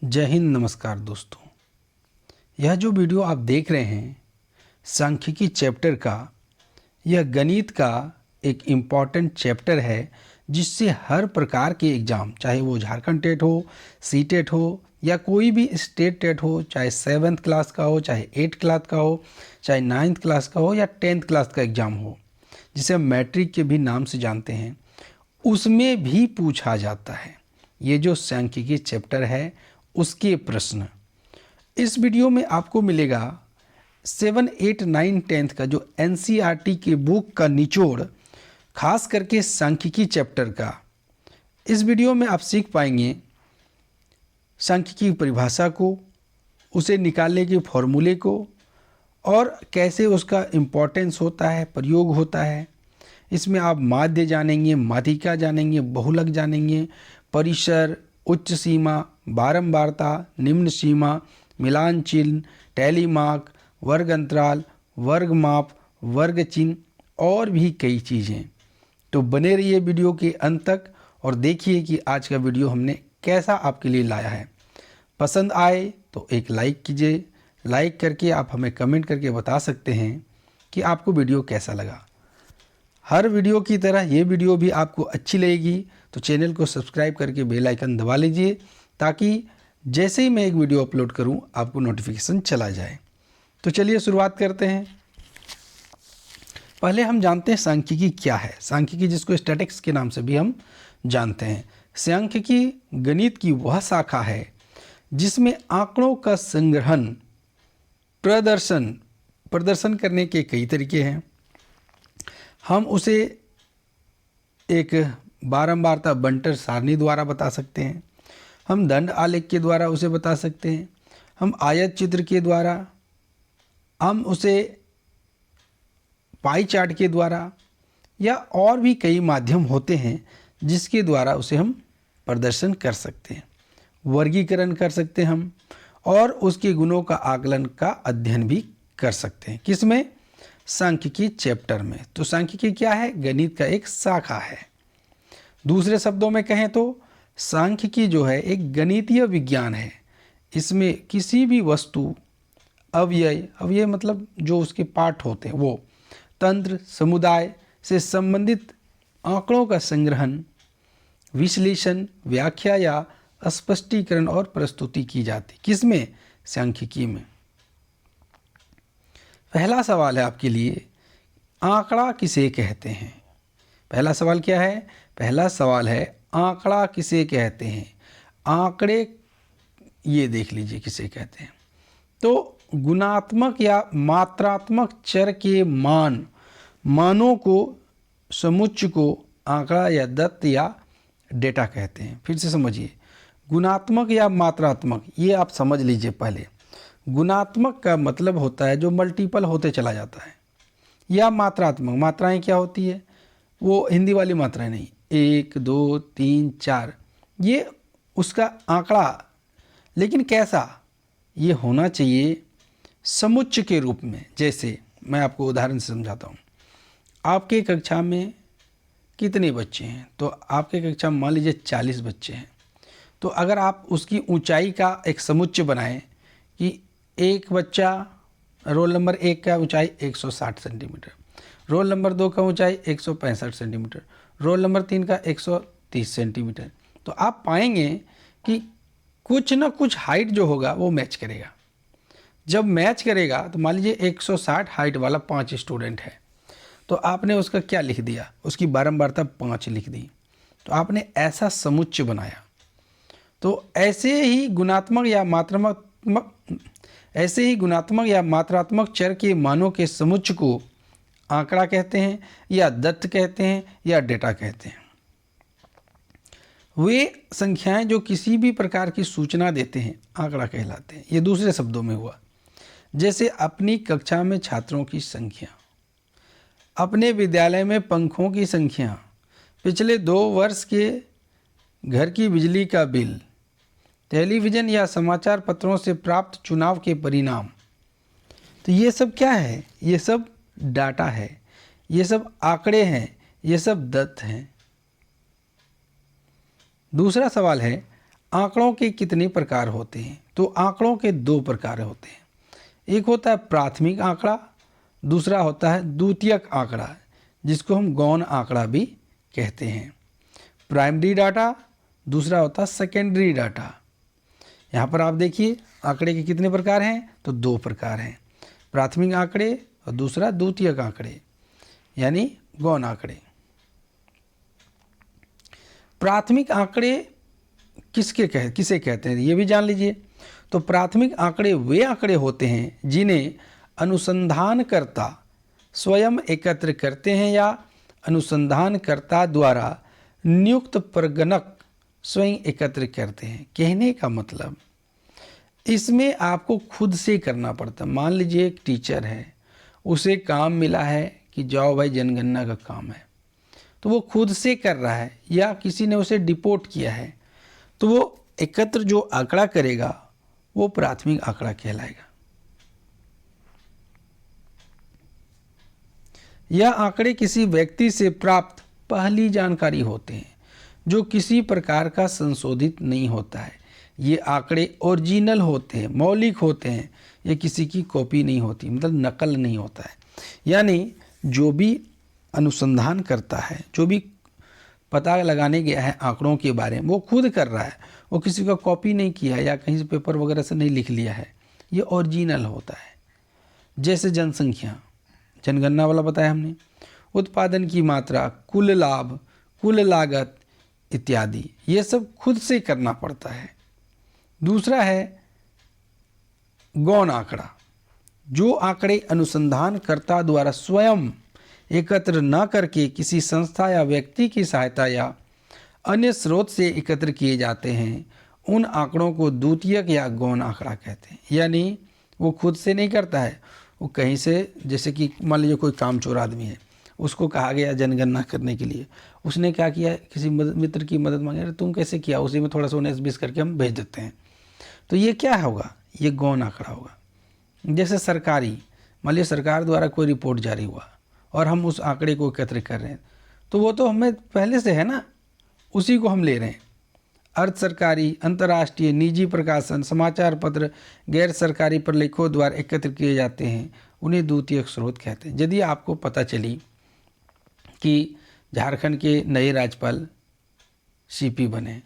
जय हिंद, नमस्कार दोस्तों। यह जो वीडियो आप देख रहे हैं सांख्यिकी चैप्टर का, यह गणित का एक इम्पॉर्टेंट चैप्टर है जिससे हर प्रकार के एग्ज़ाम, चाहे वो झारखंड टेट हो, सी टेट हो या कोई भी स्टेट टेट हो, चाहे 7th क्लास का हो, चाहे 8th क्लास का हो, चाहे 9th क्लास का हो या 10th क्लास का एग्ज़ाम हो, जिसे हम मैट्रिक के भी नाम से जानते हैं, उसमें भी पूछा जाता है। ये जो सांख्यिकी चैप्टर है उसके प्रश्न इस वीडियो में आपको मिलेगा। 7, 8, 9, 10th का जो NCERT के बुक का निचोड़, खास करके सांख्यिकी चैप्टर का, इस वीडियो में आप सीख पाएंगे सांख्यिकी की परिभाषा को, उसे निकालने के फॉर्मूले को और कैसे उसका इम्पोर्टेंस होता है, प्रयोग होता है। इसमें आप माध्य जानेंगे, माध्यिका जानेंगे, बहुलक जानेंगे, परिसर, उच्च सीमा, बारंबारता, निम्न सीमा, मिलान चिन्ह, टैली मार्क, वर्ग अंतराल, वर्ग माप, वर्ग चिन्ह और भी कई चीज़ें। तो बने रहिए वीडियो के अंत तक और देखिए कि आज का वीडियो हमने कैसा आपके लिए लाया है। पसंद आए तो एक लाइक कीजिए। लाइक करके आप हमें कमेंट करके बता सकते हैं कि आपको वीडियो कैसा लगा। हर वीडियो की तरह ये वीडियो भी आपको अच्छी लगेगी तो चैनल को सब्सक्राइब करके बेल आइकन दबा लीजिए, ताकि जैसे ही मैं एक वीडियो अपलोड करूं आपको नोटिफिकेशन चला जाए। तो चलिए शुरुआत करते हैं। पहले हम जानते हैं सांख्यिकी क्या है। सांख्यिकी, जिसको स्टैटिक्स के नाम से भी हम जानते हैं। सांख्यिकी गणित की वह शाखा है जिसमें आंकड़ों का संग्रहण, प्रदर्शन करने के कई तरीके हैं। हम उसे एक बारंबारता बंटर सारणी द्वारा बता सकते हैं, हम दंड आलेख के द्वारा उसे बता सकते हैं, हम आयत चित्र के द्वारा, हम उसे पाई चार्ट के द्वारा, या और भी कई माध्यम होते हैं जिसके द्वारा उसे हम प्रदर्शन कर सकते हैं। वर्गीकरण कर सकते हैं हम, और उसके गुणों का आकलन का अध्ययन भी कर सकते हैं। किसमें? सांख्यिकी चैप्टर में। तो सांख्यिकी क्या है? गणित का एक शाखा है। दूसरे शब्दों में कहें तो सांख्यिकी जो है एक गणितीय विज्ञान है। इसमें किसी भी वस्तु, अवयव मतलब जो उसके पार्ट होते हैं, वो तंत्र, समुदाय से संबंधित आंकड़ों का संग्रहण, विश्लेषण, व्याख्या या स्पष्टीकरण और प्रस्तुति की जाती। किसमें? सांख्यिकी में। पहला सवाल है आपके लिए, आंकड़ा किसे कहते हैं? पहला सवाल क्या है? पहला सवाल है, आंकड़ा किसे कहते हैं? आंकड़े, ये देख लीजिए किसे कहते हैं। तो गुणात्मक या मात्रात्मक चर के मानों को, समुच्चय को आंकड़ा या दत्त या डेटा कहते हैं। फिर से समझिए, गुणात्मक या मात्रात्मक, ये आप समझ लीजिए पहले। गुणात्मक का मतलब होता है जो मल्टीपल होते चला जाता है, या मात्रात्मक, मात्राएं क्या होती है? वो हिंदी वाली मात्राएं नहीं, 1, 2, 3, 4, ये उसका आंकड़ा। लेकिन कैसा? ये होना चाहिए समुच्चय के रूप में। जैसे मैं आपको उदाहरण से समझाता हूँ। आपके कक्षा में कितने बच्चे हैं? तो आपके कक्षा में मान लीजिए 40 बच्चे हैं। तो अगर आप उसकी ऊंचाई का एक समुच्चय बनाएं कि एक बच्चा, रोल नंबर 1 का ऊंचाई 160 सेंटीमीटर, रोल नंबर 2 का ऊंचाई 165 सेंटीमीटर, रोल नंबर 3 का 130 सेंटीमीटर, तो आप पाएंगे कि कुछ ना कुछ हाइट जो होगा वो मैच करेगा। जब मैच करेगा तो मान लीजिए 160 हाइट वाला 5 स्टूडेंट है, तो आपने उसका क्या लिख दिया? उसकी बारंबारता 5 लिख दी। तो आपने ऐसा समुच्चय बनाया। तो ऐसे ही गुणात्मक या मात्रात्मक चर के मानों के समुच्चय को आंकड़ा कहते हैं, या दत्त कहते हैं, या डेटा कहते हैं। वे संख्याएं जो किसी भी प्रकार की सूचना देते हैं आंकड़ा कहलाते हैं। ये दूसरे शब्दों में हुआ। जैसे अपनी कक्षा में छात्रों की संख्या, अपने विद्यालय में पंखों की संख्या, पिछले 2 वर्ष के घर की बिजली का बिल, टेलीविज़न या समाचार पत्रों से प्राप्त चुनाव के परिणाम। तो ये सब क्या है? ये सब डाटा है, ये सब आंकड़े हैं, ये सब दत्त हैं। दूसरा सवाल है, आंकड़ों के कितने प्रकार होते हैं? तो आंकड़ों के दो प्रकार होते हैं। एक होता है प्राथमिक आंकड़ा, दूसरा होता है द्वितीयक आंकड़ा, जिसको हम गौण आंकड़ा भी कहते हैं। प्राइमरी डाटा, दूसरा होता है सेकेंडरी डाटा। यहाँ पर आप देखिए आंकड़े के कितने प्रकार हैं? तो दो प्रकार हैं, प्राथमिक आंकड़े और दूसरा द्वितीयक आंकड़े यानी गौण आंकड़े। प्राथमिक आंकड़े किसे कहते हैं ये भी जान लीजिए। तो प्राथमिक आंकड़े वे आंकड़े होते हैं जिन्हें अनुसंधानकर्ता स्वयं एकत्र करते हैं या अनुसंधानकर्ता द्वारा नियुक्त प्रगणक स्वयं एकत्र करते हैं। कहने का मतलब इसमें आपको खुद से करना पड़ता है। मान लीजिए एक टीचर है, उसे काम मिला है कि जाओ भाई जनगणना का काम है, तो वो खुद से कर रहा है या किसी ने उसे डिपोट किया है, तो वो एकत्र जो आंकड़ा करेगा वो प्राथमिक आंकड़ा कहलाएगा। यह आंकड़े किसी व्यक्ति से प्राप्त पहली जानकारी होते हैं जो किसी प्रकार का संशोधित नहीं होता है। ये आंकड़े ओरिजिनल होते हैं, मौलिक होते हैं, ये किसी की कॉपी नहीं होती, मतलब नकल नहीं होता है। यानी जो भी अनुसंधान करता है, जो भी पता लगाने गया है आंकड़ों के बारे में, वो खुद कर रहा है, वो किसी का कॉपी नहीं किया है या कहीं से पेपर वगैरह से नहीं लिख लिया है, ये ओरिजिनल होता है। जैसे जनसंख्या, जनगणना वाला बताया हमने, उत्पादन की मात्रा, कुल लाभ, कुल लागत इत्यादि, ये सब खुद से करना पड़ता है। दूसरा है गौण आंकड़ा, जो आंकड़े अनुसंधानकर्ता द्वारा स्वयं एकत्र न करके किसी संस्था या व्यक्ति की सहायता या अन्य स्रोत से एकत्र किए जाते हैं, उन आंकड़ों को द्वितीयक या गौण आंकड़ा कहते हैं। यानी वो खुद से नहीं करता है, वो कहीं से, जैसे कि मान लीजिए कोई कामचोर आदमी है, उसको कहा गया जनगणना करने के लिए, उसने क्या किया, किसी मित्र की मदद मांगी, अरे तुम कैसे किया, उसी में थोड़ा सा 19-20 करके हम भेज देते हैं, तो ये क्या होगा, ये गौण आंकड़ा होगा। जैसे सरकारी, मान लीजिए सरकार द्वारा कोई रिपोर्ट जारी हुआ और हम उस आंकड़े को एकत्र कर रहे हैं, तो वो तो हमें पहले से है ना, उसी को हम ले रहे हैं। अर्ध सरकारी, अंतर्राष्ट्रीय, निजी प्रकाशन, समाचार पत्र, गैर सरकारी प्रलेखों द्वारा एकत्र किए जाते हैं, उन्हें द्वितीयक स्रोत कहते हैं। यदि आपको पता चली कि झारखंड के नए राज्यपाल सीपी बने,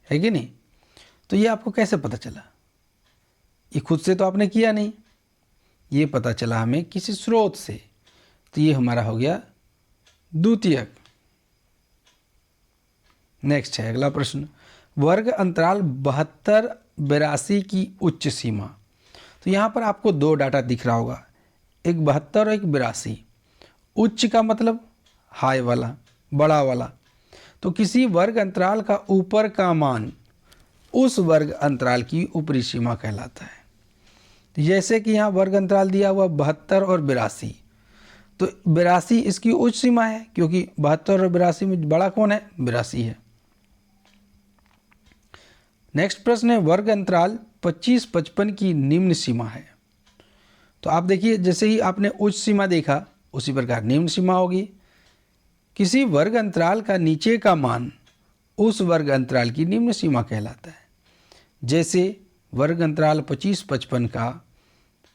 है कि नहीं, तो ये आपको कैसे पता चला? ये खुद से तो आपने किया नहीं, ये पता चला हमें किसी स्रोत से, तो ये हमारा हो गया द्वितीयक। नेक्स्ट है अगला प्रश्न, वर्ग अंतराल 72-82 की उच्च सीमा। तो यहाँ पर आपको दो डाटा दिख रहा होगा, एक 72 और एक 82। उच्च का मतलब हाई वाला, बड़ा वाला। तो किसी वर्ग अंतराल का ऊपर का मान उस वर्ग अंतराल की ऊपरी सीमा कहलाता है। तो जैसे कि यहाँ वर्ग अंतराल दिया हुआ 72 और 82, तो 82 इसकी उच्च सीमा है, क्योंकि 72 और 82 में बड़ा कौन है, 82 है। नेक्स्ट प्रश्न है, वर्ग अंतराल 25-55 की निम्न सीमा है। तो आप देखिए, जैसे ही आपने उच्च सीमा देखा उसी प्रकार निम्न सीमा होगी। किसी वर्ग अंतराल का नीचे का मान उस वर्ग अंतराल की निम्न सीमा कहलाता है। जैसे वर्ग अंतराल 25-55 का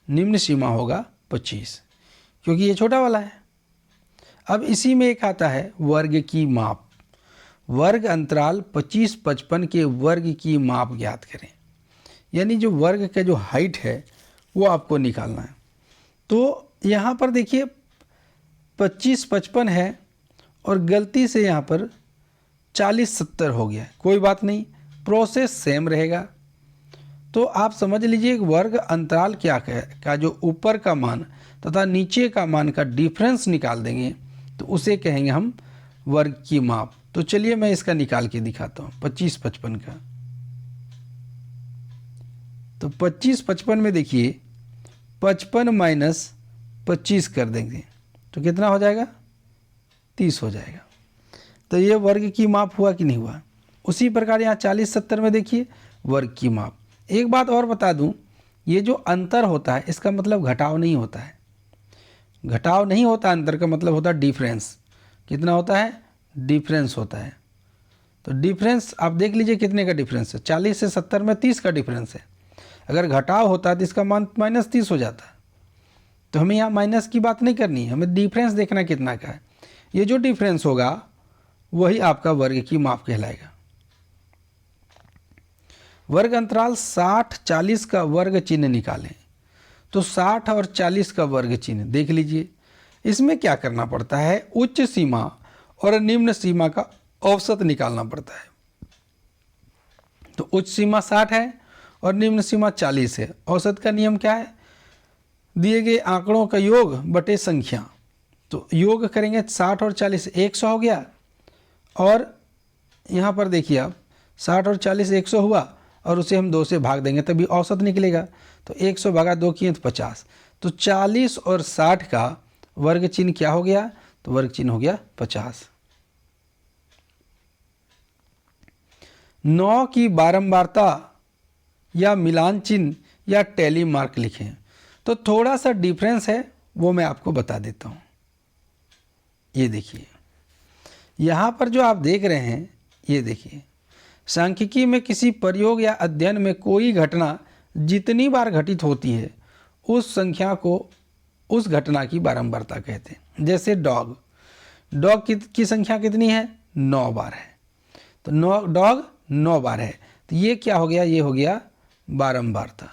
निम्न सीमा होगा 25, क्योंकि ये छोटा वाला है। अब इसी में एक आता है वर्ग की माप। वर्ग अंतराल 25-55 के वर्ग की माप ज्ञात करें, यानी जो वर्ग का जो हाइट है वो आपको निकालना है। तो यहाँ पर देखिए 25-55 है और गलती से यहाँ पर 40-70 हो गया, कोई बात नहीं, प्रोसेस सेम रहेगा। तो आप समझ लीजिए वर्ग अंतराल क्या का जो ऊपर का मान तथा नीचे का मान का डिफरेंस निकाल देंगे तो उसे कहेंगे हम वर्ग की माप। तो चलिए मैं इसका निकाल के दिखाता हूँ 25-55 का। तो 25-55 में देखिए 55 - 25 कर देंगे तो कितना हो जाएगा, 30 हो जाएगा। तो ये वर्ग की माप हुआ कि नहीं हुआ। उसी प्रकार यहाँ 40-70 में देखिए वर्ग की माप। एक बात और बता दूं, ये जो अंतर होता है इसका मतलब घटाव नहीं होता है, घटाव नहीं होता, अंतर का मतलब होता है डिफरेंस। कितना होता है, डिफरेंस होता है। तो डिफरेंस आप देख लीजिए कितने का डिफरेंस है, 40 से 70 में 30 का डिफरेंस है। अगर घटाव होता तो इसका मान -30 हो जाता। तो हमें यहाँ माइनस की बात नहीं करनी है, हमें डिफरेंस देखना कितना का है। ये जो डिफरेंस होगा वही आपका वर्ग की माप कहलाएगा। वर्ग अंतराल 60-40 का वर्ग चिन्ह निकालें। तो 60 और 40 का वर्ग चिन्ह देख लीजिए। इसमें क्या करना पड़ता है, उच्च सीमा और निम्न सीमा का औसत निकालना पड़ता है। तो उच्च सीमा 60 है और निम्न सीमा 40 है। औसत का नियम क्या है, दिए गए आंकड़ों का योग बटे संख्या। तो योग करेंगे 60 और 40 100 हो गया, और यहाँ पर देखिए आप 60 और 40 100 हुआ, और उसे हम 2 से भाग देंगे तभी औसत निकलेगा। तो 100 भागा 2 किए तो 50। तो 40 और 60 का वर्ग चिन्ह क्या हो गया, तो वर्ग चिन्ह हो गया 50। 9 की बारंबारता या मिलान चिन्ह या टैली मार्क लिखें। तो थोड़ा सा डिफरेंस है, वो मैं आपको बता देता हूँ। ये देखिए यहाँ पर जो आप देख रहे हैं, ये देखिए सांख्यिकी में किसी प्रयोग या अध्ययन में कोई घटना जितनी बार घटित होती है उस संख्या को उस घटना की बारंबारता कहते हैं। जैसे डॉग की संख्या कितनी है, 9 बार है। तो डॉग 9 बार है, तो ये क्या हो गया, ये हो गया बारंबारता।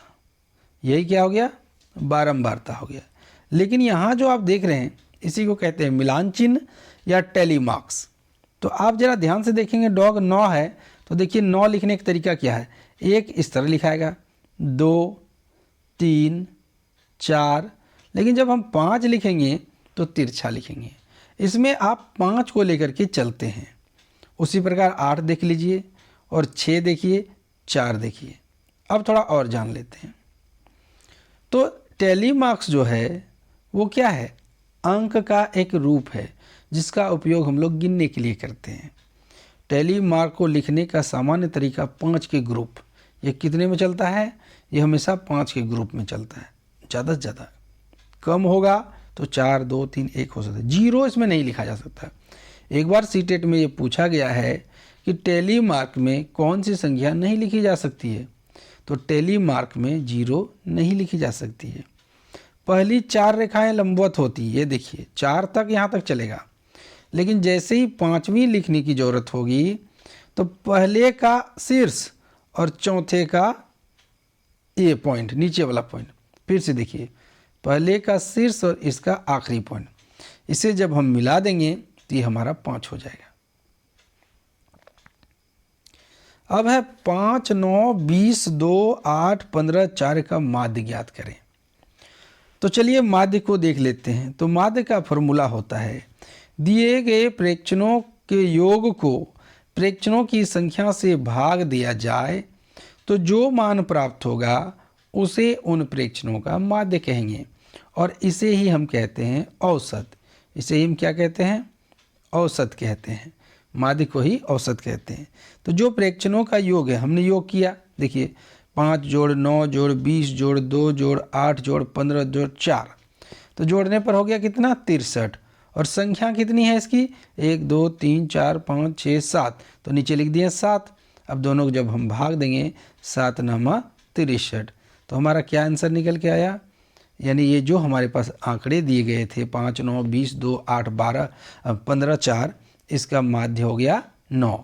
यही क्या हो गया, बारंबारता हो गया। लेकिन यहाँ जो आप देख रहे हैं इसी को कहते हैं मिलान चिन्ह या टैली मार्क्स। तो आप जरा ध्यान से देखेंगे, डॉग 9 है तो देखिए 9 लिखने का तरीका क्या है, एक इस तरह लिखाएगा, 2 3 4, लेकिन जब हम 5 लिखेंगे तो तिरछा लिखेंगे। इसमें आप 5 को लेकर के चलते हैं। उसी प्रकार 8 देख लीजिए, और 6 देखिए, 4 देखिए। अब थोड़ा और जान लेते हैं। तो टैली मार्क्स जो है वो क्या है, अंक का एक रूप है जिसका उपयोग हम लोग गिनने के लिए करते हैं। टैली मार्क को लिखने का सामान्य तरीका 5 के ग्रुप, ये कितने में चलता है, ये हमेशा 5 के ग्रुप में चलता है। ज़्यादा से ज़्यादा कम होगा तो 4 2 3 1 हो सकता है, 0 इसमें नहीं लिखा जा सकता। एक बार सीटेट में ये पूछा गया है कि टैली मार्क में कौन सी संख्या नहीं लिखी जा सकती है, तो टैली मार्क में 0 नहीं लिखी जा सकती है। पहली 4 रेखाएं लंबवत होती है, ये देखिए 4 तक यहाँ तक चलेगा, लेकिन जैसे ही 5वीं लिखने की ज़रूरत होगी तो पहले का शीर्ष और चौथे का ये पॉइंट, नीचे वाला पॉइंट, फिर से देखिए पहले का शीर्ष और इसका आखिरी पॉइंट, इसे जब हम मिला देंगे तो ये हमारा 5 हो जाएगा। अब है 5 9 20 2 8 15 4 का माध्य ज्ञात करें। तो चलिए माध्य को देख लेते हैं। तो माध्य का फॉर्मूला होता है, दिए गए प्रेक्षणों के योग को प्रेक्षणों की संख्या से भाग दिया जाए तो जो मान प्राप्त होगा उसे उन प्रेक्षणों का माध्य कहेंगे, और इसे ही हम कहते हैं औसत। इसे ही हम क्या कहते हैं, औसत कहते हैं। माध्य को ही औसत कहते हैं। तो जो प्रेक्षणों का योग है, हमने योग किया, देखिए 5 जोड़ 9 जोड़ 20 जोड़ 2 जोड़ 8 जोड़ 15 जोड़ 4, तो जोड़ने पर हो गया कितना, 63। और संख्या कितनी है इसकी, 1 2 3 4 5 6 7, तो नीचे लिख दिए 7। अब दोनों को जब हम भाग देंगे 7 9 63, तो हमारा क्या आंसर निकल के आया, यानी ये जो हमारे पास आंकड़े दिए गए थे 5 9 20 2 8 12 15 4, इसका माध्य हो गया 9।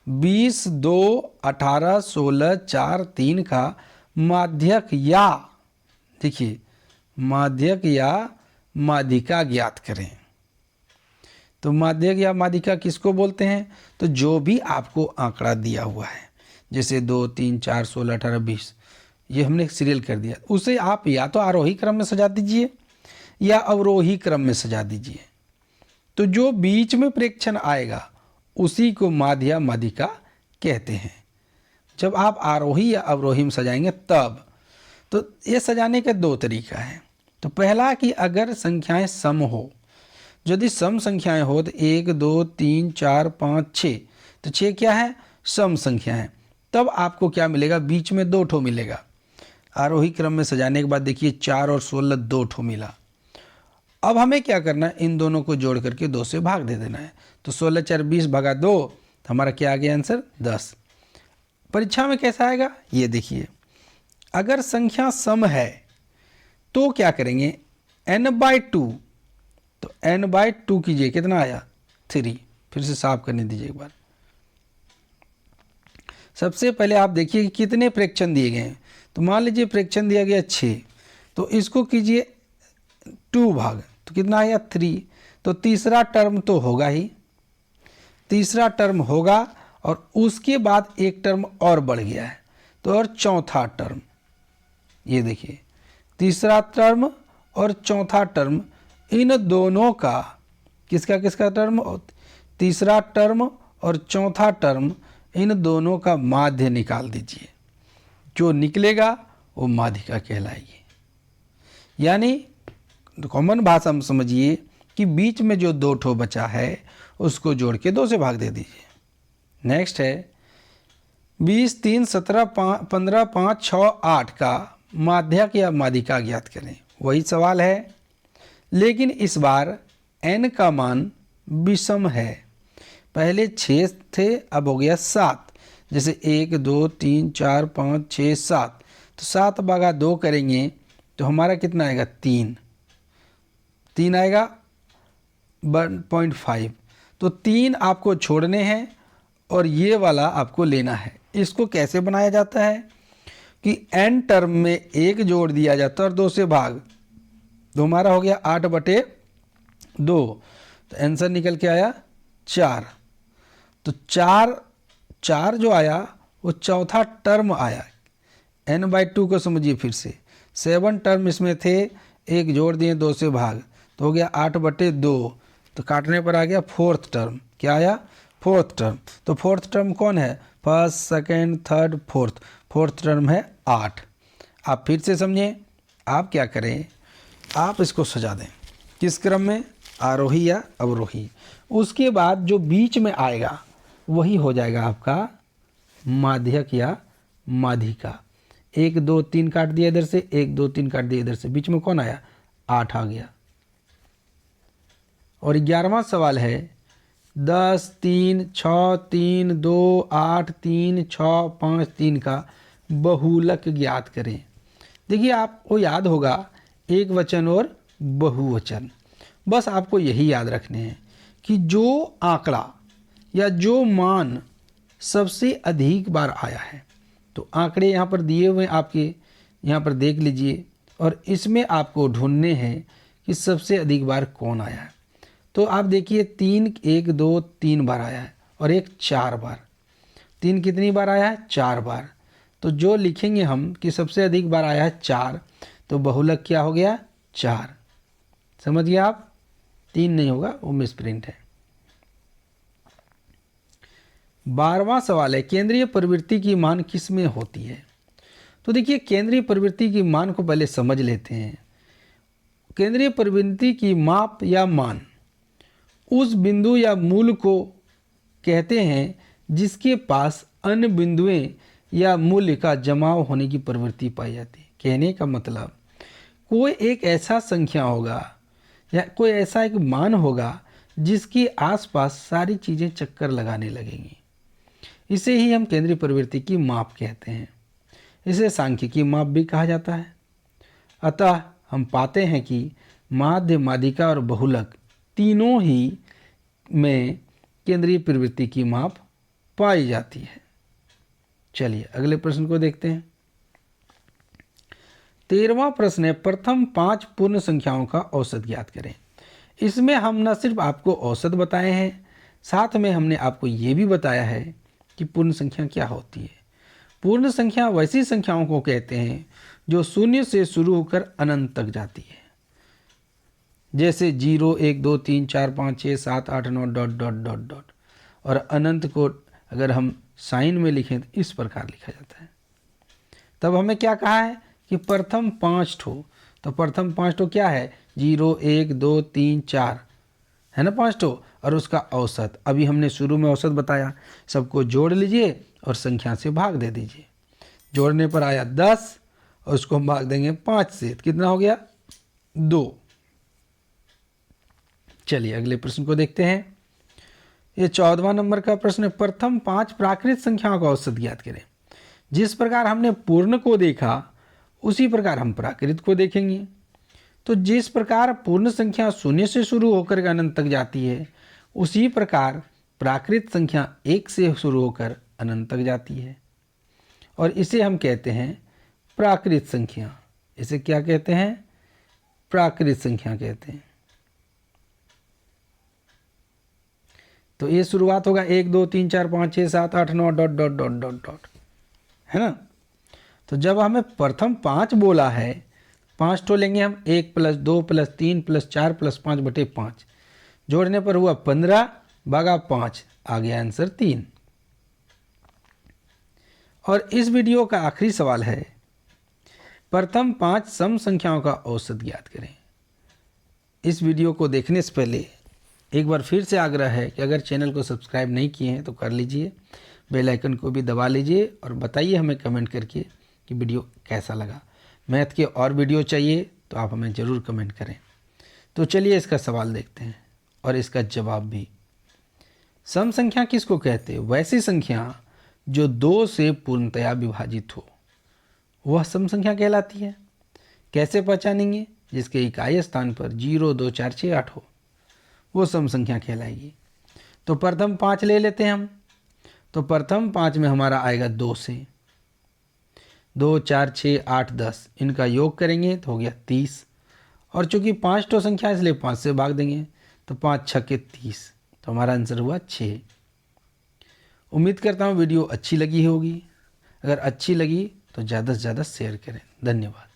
20 2 18 16 4 3 का माध्यक या, देखिए माध्यक या माध्यिका ज्ञात करें। तो माध्यक या माध्यिका किसको बोलते हैं, तो जो भी आपको आंकड़ा दिया हुआ है, जैसे 2 3 4 16 18 20, ये हमने सीरियल कर दिया, उसे आप या तो आरोही क्रम में सजा दीजिए या अवरोही क्रम में सजा दीजिए। तो जो बीच में प्रेक्षण आएगा उसी को माध्य या माध्यिका कहते हैं। जब आप आरोही या अवरोही में सजाएंगे तब, तो ये सजाने का 2 तरीका है। तो पहला कि अगर संख्याएं सम हो, यदि सम संख्याएं हो तो 1 2 3 4 5 6, तो 6 क्या है, सम संख्या है, तब आपको क्या मिलेगा, बीच में 2 ठो मिलेगा। आरोही क्रम में सजाने के बाद देखिए 4 और 16 2 ठो मिला। अब हमें क्या करना है, इन दोनों को जोड़ करके 2 से भाग दे देना है। तो 16 4 20 भागा 2, तो हमारा क्या आ गया आंसर 10। परीक्षा में कैसा आएगा ये देखिए, अगर संख्या सम है तो क्या करेंगे, n/2, तो n/2 कीजिए, कितना आया 3। फिर से साफ करने दीजिए एक बार। सबसे पहले आप देखिए कि कितने फ्रैक्शन दिए गए हैं। तो मान लीजिए फ्रैक्शन दिया गया 6, तो इसको कीजिए 2 भाग, तो कितना आया 3। तो तीसरा टर्म तो होगा ही, तीसरा टर्म होगा, और उसके बाद एक टर्म और बढ़ गया है, तो और चौथा टर्म, ये देखिए तीसरा टर्म और चौथा टर्म, इन दोनों का किसका किसका टर्म, तीसरा टर्म और चौथा टर्म, इन दोनों का माध्य निकाल दीजिए। जो निकलेगा वो माध्यिका कहलाएगी। यानी कॉमन भाषा में समझिए कि बीच में जो 2 ठो बचा है उसको जोड़ के 2 से भाग दे दीजिए। नेक्स्ट है 20 3 17 15 5 6 8 का माध्यक या माध्यिका ज्ञात करें। वही सवाल है, लेकिन इस बार n का मान विषम है। पहले 6 थे, अब हो गया 7। जैसे 1 2 3 4 5 6 7, तो 7 भागा 2 करेंगे तो हमारा कितना आएगा 3 आएगा 1.5। तो 3 आपको छोड़ने हैं और ये वाला आपको लेना है। इसको कैसे बनाया जाता है कि n टर्म में 1 जोड़ दिया जाता है और 2 से भाग, तो हमारा हो गया 8/2। तो आंसर निकल के आया 4। तो 4 जो आया वो चौथा टर्म आया। n/2 को समझिए फिर से, 7 टर्म इसमें थे, 1 जोड़ दिए 2 से भाग, तो हो गया 8/2। तो काटने पर आ गया 4th टर्म। क्या आया 4th टर्म। तो 4th टर्म कौन है, first second third fourth, 4th term है 8। आप फिर से समझें, आप क्या करें, आप इसको सजा दें किस क्रम में, आरोही या अवरोही। उसके बाद जो बीच में आएगा वही हो जाएगा आपका माध्यक या माध्यिका। 1 2 3 काट दिया इधर से, 1 2 3 काट दिया इधर से, बीच में कौन आया 8 आ गया। और 11वां सवाल है 10 3 6 3 2 8 3 6 5 3 का बहुलक ज्ञात करें। देखिए आपको याद होगा एक वचन और बहुवचन, बस आपको यही याद रखने हैं कि जो आंकड़ा या जो मान सबसे अधिक बार आया है, तो आंकड़े यहाँ पर दिए हुए आपके यहाँ पर देख लीजिए, और इसमें आपको ढूंढने हैं कि सबसे अधिक बार कौन आया है। तो आप देखिए 3 1 2 3 बार आया है और एक 4 बार। 3 कितनी बार आया है 4 बार। तो जो लिखेंगे हम कि सबसे अधिक बार आया है 4, तो बहुलक क्या हो गया 4। समझ गए आप, 3 नहीं होगा, वो मिसप्रिंट है। 12वां सवाल है केंद्रीय प्रवृत्ति की मान किस में होती है। तो देखिए केंद्रीय प्रवृत्ति की मान को पहले समझ लेते हैं। केंद्रीय प्रवृत्ति की माप या मान उस बिंदु या मूल को कहते हैं जिसके पास अन्य बिंदुएं या मूल्य का जमाव होने की प्रवृत्ति पाई जाती है। कहने का मतलब कोई एक ऐसा संख्या होगा या कोई ऐसा एक मान होगा जिसके आसपास सारी चीज़ें चक्कर लगाने लगेंगी। इसे ही हम केंद्रीय प्रवृत्ति की माप कहते हैं। इसे सांख्यिकी माप भी कहा जाता है। अतः हम पाते हैं कि माध्य, माध्यिका और बहुलक तीनों ही में केंद्रीय प्रवृत्ति की माप पाई जाती है। चलिए अगले प्रश्न को देखते हैं। 13वां प्रश्न है प्रथम 5 पूर्ण संख्याओं का औसत ज्ञात करें। इसमें हम न सिर्फ आपको औसत बताए हैं, साथ में हमने आपको ये भी बताया है कि पूर्ण संख्या क्या होती है। पूर्ण संख्या वैसी संख्याओं को कहते हैं जो शून्य से शुरू होकर अनंत तक जाती है। जैसे 0 1 2 3 4 5 6 7 8 9 ... और अनंत को अगर हम साइन में लिखें तो इस प्रकार लिखा जाता है। तब हमें क्या कहा है कि प्रथम 5 ठो। तो प्रथम 5 ठो क्या है 0 1 2 3 4 है ना 5 ठो, और उसका औसत अभी हमने शुरू में औसत बताया। सबको जोड़ लीजिए और संख्या से भाग दे दीजिए। जोड़ने पर आया 10 और उसको हम भाग देंगे 5 से, तो कितना हो गया 2। चलिए अगले प्रश्न को देखते हैं। ये 14वां नंबर का प्रश्न है, प्रथम 5 प्राकृत संख्याओं का औसत ज्ञात करें। जिस प्रकार हमने पूर्ण को देखा उसी प्रकार हम प्राकृत को देखेंगे। तो जिस प्रकार पूर्ण संख्या शून्य से शुरू होकर अनंत तक जाती है, उसी प्रकार प्राकृत संख्या 1 से शुरू होकर अनंत तक जाती है, और इसे हम कहते हैं प्राकृत संख्या। इसे क्या कहते हैं? प्राकृत संख्या कहते हैं। तो ये शुरुआत होगा 1 2 3 4 5 6 7 8 9 dot dot dot dot dot, है ना। तो जब हमें प्रथम 5 बोला है, 5 तो लेंगे हम, 1 + 2 + 3 + 4 + 5/5, जोड़ने पर हुआ 15 भागा 5, आ गया आंसर 3। और इस वीडियो का आखिरी सवाल है, प्रथम 5 सम संख्याओं का औसत ज्ञात करें। इस वीडियो को देखने से पहले एक बार फिर से आग्रह है कि अगर चैनल को सब्सक्राइब नहीं किए हैं तो कर लीजिए, बेल आइकन को भी दबा लीजिए और बताइए हमें कमेंट करके कि वीडियो कैसा लगा। मैथ के और वीडियो चाहिए तो आप हमें ज़रूर कमेंट करें। तो चलिए इसका सवाल देखते हैं और इसका जवाब भी। सम संख्या किसको कहते हैं? वैसी संख्या जो 2 से पूर्णतया विभाजित हो, वह सम संख्या कहलाती है। कैसे पहचानेंगे? जिसके इकाई स्थान पर 0 2 4 6 8 हो, वो सम संख्या कहलाएगी। तो प्रथम 5 ले लेते हैं हम। तो प्रथम 5 में हमारा आएगा 2 से, 2 4 6 8 10, इनका योग करेंगे तो हो गया 30। और चूंकि 5 तो संख्या इसलिए 5 से भाग देंगे, तो 5 छक्के 30, तो हमारा आंसर हुआ 6। उम्मीद करता हूँ वीडियो अच्छी लगी होगी। अगर अच्छी लगी तो ज़्यादा से ज़्यादा शेयर करें। धन्यवाद।